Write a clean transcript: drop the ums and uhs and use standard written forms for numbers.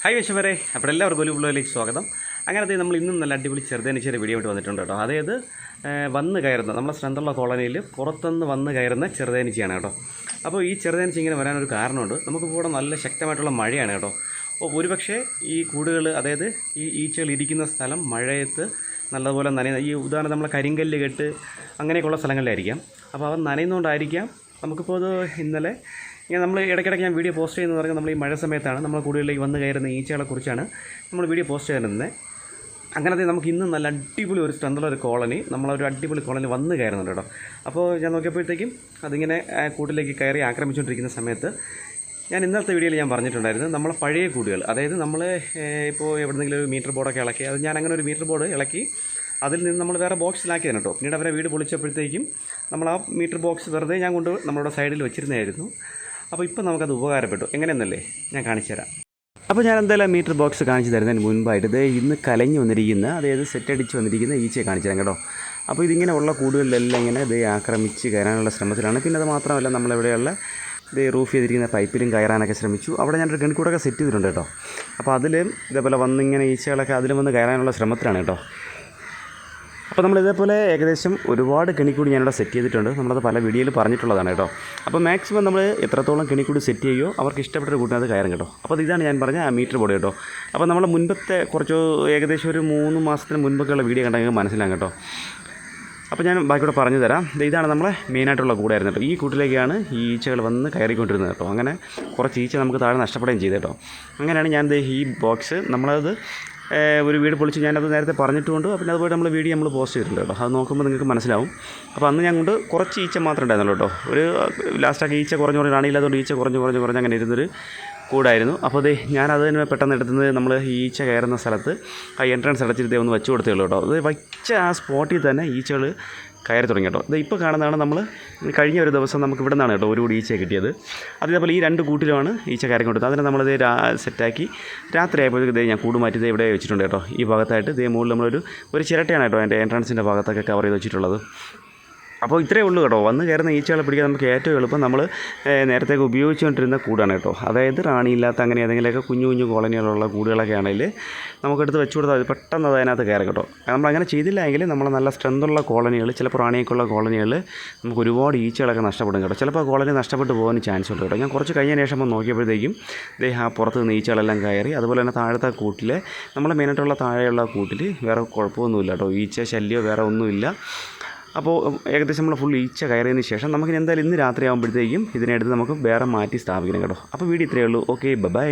Hi വിശ്വരെ, അപ്പോൾ എല്ലാവർക്കും ഒരു വ്ലോഗിലേക്ക് സ്വാഗതം. അങ്ങനത്തെ നമ്മൾ ഇന്നും നല്ല അടിപൊളി ചെറുതേനീച്ചയുടെ വീഡിയോ ആയിട്ട് വന്നിട്ടുണ്ട് കേട്ടോ. അതായത് വന്ന് കയറുന്ന നമ്മുടെ ശ്രദ്ധുള്ള കോളനിയിൽ പുറത്തുനിന്ന് വന്ന് കയറുന്ന ചെറുതേനീച്ചയാണ് കേട്ടോ. അപ്പോൾ ഈ ചെറുതേനീച്ച ഇങ്ങനെ വരാനൊരു കാരണമുണ്ട്. നമുക്കിപ്പോൾ ഇവിടെ നല്ല ശക്തമായിട്ടുള്ള മഴയാണ് കേട്ടോ. അപ്പോൾ ഒരുപക്ഷെ ഈ കൂടുകൾ, അതായത് ഈ ഈച്ചകൾ ഇരിക്കുന്ന സ്ഥലം മഴയത്ത് നല്ലപോലെ നനയുന്ന, ഈ ഉദാഹരണം നമ്മളെ കരിങ്കല്ല് കെട്ട് അങ്ങനെയൊക്കെയുള്ള സ്ഥലങ്ങളിലായിരിക്കാം. അപ്പോൾ അവ നനയുന്നതുകൊണ്ടായിരിക്കാം നമുക്കിപ്പോൾ അത് ഇന്നലെ ഇങ്ങനെ നമ്മൾ ഇടയ്ക്കിടയ്ക്ക് ഞാൻ വീഡിയോ പോസ്റ്റ് ചെയ്യുന്നത് പറഞ്ഞാൽ നമ്മൾ ഈ മഴ സമയത്താണ് നമ്മൾ കൂടുതലേക്ക് വന്ന് കയറുന്ന ഈച്ചകളെക്കുറിച്ചാണ് നമ്മൾ വീഡിയോ പോസ്റ്റ് ചെയ്യുന്നത്. അങ്ങനത്തെ നമുക്ക് ഇന്ന് നല്ല അടിപൊളി ഒരു സ്ട്രെങ്തുള്ള ഒരു കോളനി, നമ്മളൊരു അടിപൊളി കോളനി വന്ന് കയറുന്നുണ്ട് കേട്ടോ. അപ്പോൾ ഞാൻ നോക്കിയപ്പോഴത്തേക്കും അതിങ്ങനെ കൂട്ടിലേക്ക് കയറി ആക്രമിച്ചുകൊണ്ടിരിക്കുന്ന സമയത്ത് ഞാൻ ഇന്നത്തെ വീഡിയോയിൽ ഞാൻ പറഞ്ഞിട്ടുണ്ടായിരുന്നു, നമ്മളെ പഴയ കൂടുകൾ, അതായത് നമ്മൾ ഇപ്പോൾ എവിടെയെങ്കിലും ഒരു മീറ്റർ ബോർഡൊക്കെ ഇളക്കി, അത് ഞാൻ അങ്ങനെ ഒരു മീറ്റർ ബോർഡ് ഇളക്കി അതിൽ നിന്ന് നമ്മൾ വേറെ ബോക്സിലാക്കിയാണ് കേട്ടോ. പിന്നീട് അവരെ വീട് പൊളിച്ചപ്പോഴത്തേക്കും നമ്മൾ ആ മീറ്റർ ബോക്സ് വെറുതെ ഞാൻ കൊണ്ട് നമ്മളുടെ സൈഡിൽ വെച്ചിരുന്നതായിരുന്നു. അപ്പോൾ ഇപ്പോൾ നമുക്കത് ഉപകാരപ്പെട്ടു. എങ്ങനെയെന്നല്ലേ ഞാൻ കാണിച്ചു തരാം. അപ്പോൾ ഞാൻ എന്തായാലും മീറ്റർ ബോക്സ് കാണിച്ചു തരുന്നതിന് മുൻപായിട്ട് ഇത് ഇന്ന് കലഞ്ഞു വന്നിരിക്കുന്ന, അതായത് സെറ്റടിച്ച് വന്നിരിക്കുന്ന ഈച്ചയെ കാണിച്ചു തരാം കേട്ടോ. അപ്പോൾ ഇതിങ്ങനെ ഉള്ള കൂടുകളിലെല്ലാം ഇങ്ങനെ ഇത് ആക്രമിച്ച് കയറാനുള്ള ശ്രമത്തിലാണ്. പിന്നെ അത് മാത്രമല്ല, നമ്മളിവിടെയുള്ള ഇത് റൂഫ് ചെയ്തിരിക്കുന്ന പൈപ്പിലും കയറാനൊക്കെ ശ്രമിച്ചു. അവിടെ ഞാനൊരു ഗണിക്കൂടൊക്കെ സെറ്റ് ചെയ്തിട്ടുണ്ട് കേട്ടോ. അപ്പോൾ അതിൽ ഇതേപോലെ വന്നിങ്ങനെ ഈച്ചകളൊക്കെ അതിലും വന്ന് കയറാനുള്ള ശ്രമത്തിലാണ് കേട്ടോ. അപ്പോൾ നമ്മൾ ഇതേപോലെ ഏകദേശം ഒരുപാട് കെണിക്കൂടി ഞാനിവിടെ സെറ്റ് ചെയ്തിട്ടുണ്ട്. നമ്മളത് പല വീഡിയോയിൽ പറഞ്ഞിട്ടുള്ളതാണ് കേട്ടോ. അപ്പോൾ മാക്സിമം നമ്മൾ എത്രത്തോളം കെണിക്കൂടി സെറ്റ് ചെയ്യുമോ അവർക്ക് ഇഷ്ടപ്പെട്ട കൂട്ടിനകത്ത് കയറും കേട്ടോ. അപ്പോൾ ഇതാണ് ഞാൻ പറഞ്ഞ ആ മീറ്റർ ബോർഡ് കേട്ടോ. അപ്പോൾ നമ്മൾ മുൻപത്തെ കുറച്ച് ഏകദേശം ഒരു 3 മാസത്തിന് മുൻപൊക്കെയുള്ള വീഡിയോ കണ്ടെങ്കിൽ മനസ്സിലാകും കേട്ടോ. അപ്പോൾ ഞാൻ ബാക്കിയോടെ പറഞ്ഞു തരാം. ഇതാണ് നമ്മളെ മെയിനായിട്ടുള്ള കൂടായിരുന്നു കേട്ടോ. ഈ കൂട്ടിലേക്കാണ് ഈ ഈച്ചകൾ വന്ന് കയറിക്കൊണ്ടിരുന്നത് കേട്ടോ. അങ്ങനെ കുറച്ച് ഈച്ച നമുക്ക് താഴെ നഷ്ടപ്പെടുകയും ചെയ്തു കേട്ടോ. അങ്ങനെയാണ് ഞാൻ ഈ ബോക്സ് നമ്മളത് ഒരു വീട് പൊളിച്ച് ഞാനത് നേരത്തെ പറഞ്ഞിട്ടുമുണ്ട്. പിന്നെ അതുപോലെ നമ്മൾ വീഡിയോ നമ്മൾ പോസ്റ്റ് ചെയ്തിട്ടുണ്ട് കേട്ടോ. അത് നോക്കുമ്പോൾ നിങ്ങൾക്ക് മനസ്സിലാവും. അപ്പോൾ അന്ന് ഞാൻ കൊണ്ട് കുറച്ച് ഈച്ച മാത്രമേ ഉണ്ടായിരുന്നുള്ളൂ കേട്ടോ. ഒരു ലാസ്റ്റൊക്കെ ഈച്ച കുറഞ്ഞ് റാണിയില്ലാത്തതുകൊണ്ട് ഈച്ച കുറഞ്ഞ് അങ്ങനെ ഇരുന്നൊരു കൂടായിരുന്നു. അപ്പോൾ അതേ ഞാനത് തന്നെ പെട്ടെന്ന് എടുത്തുന്നത് നമ്മൾ ഈ ഈച്ച കയറുന്ന സ്ഥലത്ത് ആ എൻട്രൻസ് അടച്ചിരുത്തേ ഒന്ന് വെച്ച് കൊടുത്തേ ഉള്ളൂ കേട്ടോ. അത് വച്ച ആ സ്പോട്ടിൽ തന്നെ ഈച്ചകൾ കയറി തുടങ്ങി കേട്ടോ. ഇത് ഇപ്പോൾ കാണുന്നതാണ് നമ്മൾ കഴിഞ്ഞ ഒരു ദിവസം നമുക്ക് ഇവിടെ നിന്നാണ് കേട്ടോ ഒരു കൂടി ഈച്ചയെ കിട്ടിയത്. അതേപോലെ ഈ 2 കൂട്ടിലുമാണ് ഈച്ച കയറി കൊടുത്തത്. അതിനെ നമ്മളിത് സെറ്റാക്കി രാത്രി ആയപ്പോഴത്തേക്ക് ഞാൻ കൂട് മാറ്റി ഇവിടെ വെച്ചിട്ടുണ്ട് കേട്ടോ. ഈ ഭാഗത്തായിട്ട് ഇതേ മുകളിൽ നമ്മളൊരു ചിരട്ടയാണ് കേട്ടോ എൻ്റെ എൻട്രൻസിൻ്റെ ഭാഗത്തൊക്കെ കവർ ചെയ്ത് വെച്ചിട്ടുള്ളത്. അപ്പോൾ ഇത്രയേ ഉള്ളൂ കേട്ടോ. വന്ന് കയറുന്ന ഈച്ചകളെ പിടിക്കാൻ നമുക്ക് ഏറ്റവും എളുപ്പം നമ്മൾ നേരത്തേക്ക് ഉപയോഗിച്ചുകൊണ്ടിരുന്ന കൂടാണ് കേട്ടോ. അതായത് റാണിയില്ലാത്ത അങ്ങനെ ഏതെങ്കിലുമൊക്കെ കുഞ്ഞു കോളനികളുള്ള കൂടുകളൊക്കെ ആണെങ്കിൽ നമുക്കെടുത്ത് വെച്ച് കൊടുത്താൽ അത് പെട്ടെന്ന് അതിനകത്ത് കയറും കേട്ടോ. നമ്മളങ്ങനെ ചെയ്തില്ലെങ്കിൽ നമ്മൾ നല്ല സ്ട്രെങ്തുള്ള കോളനികൾ, ചിലപ്പോൾ റാണിയൊക്കെയുള്ള കോളനികൾ നമുക്ക് ഒരുപാട് ഈച്ചകളൊക്കെ നഷ്ടപ്പെടും കേട്ടോ. ചിലപ്പോൾ കോളനി നഷ്ടപ്പെട്ട് പോകാൻ ചാൻസ് ഉണ്ട് കേട്ടോ. ഞാൻ കുറച്ച് കഴിഞ്ഞ ശേഷം നോക്കിയപ്പോഴത്തേക്കും ആ പുറത്ത് നിന്ന് ഈച്ചകളെല്ലാം കയറി. അതുപോലെ തന്നെ താഴത്തെ കൂട്ടിൽ, നമ്മൾ മെയിനായിട്ടുള്ള താഴെയുള്ള കൂട്ടിൽ വേറെ കുഴപ്പമൊന്നുമില്ല കേട്ടോ. ഈച്ച ശല്യമോ വേറെ ഒന്നുമില്ല. അപ്പോൾ ഏകദേശം നമ്മൾ ഫുൾ ഈച്ച കയറിയതിന് ശേഷം നമുക്കിനി എന്തായാലും ഇന്ന് രാത്രി ആകുമ്പോഴത്തേക്കും ഇതിനെടുത്ത് നമുക്ക് വേറെ മാറ്റി സ്ഥാപിക്കണം കേട്ടോ. അപ്പോൾ വീഡിയോ ഇത്രയേ ഉള്ളൂ. Okay, by.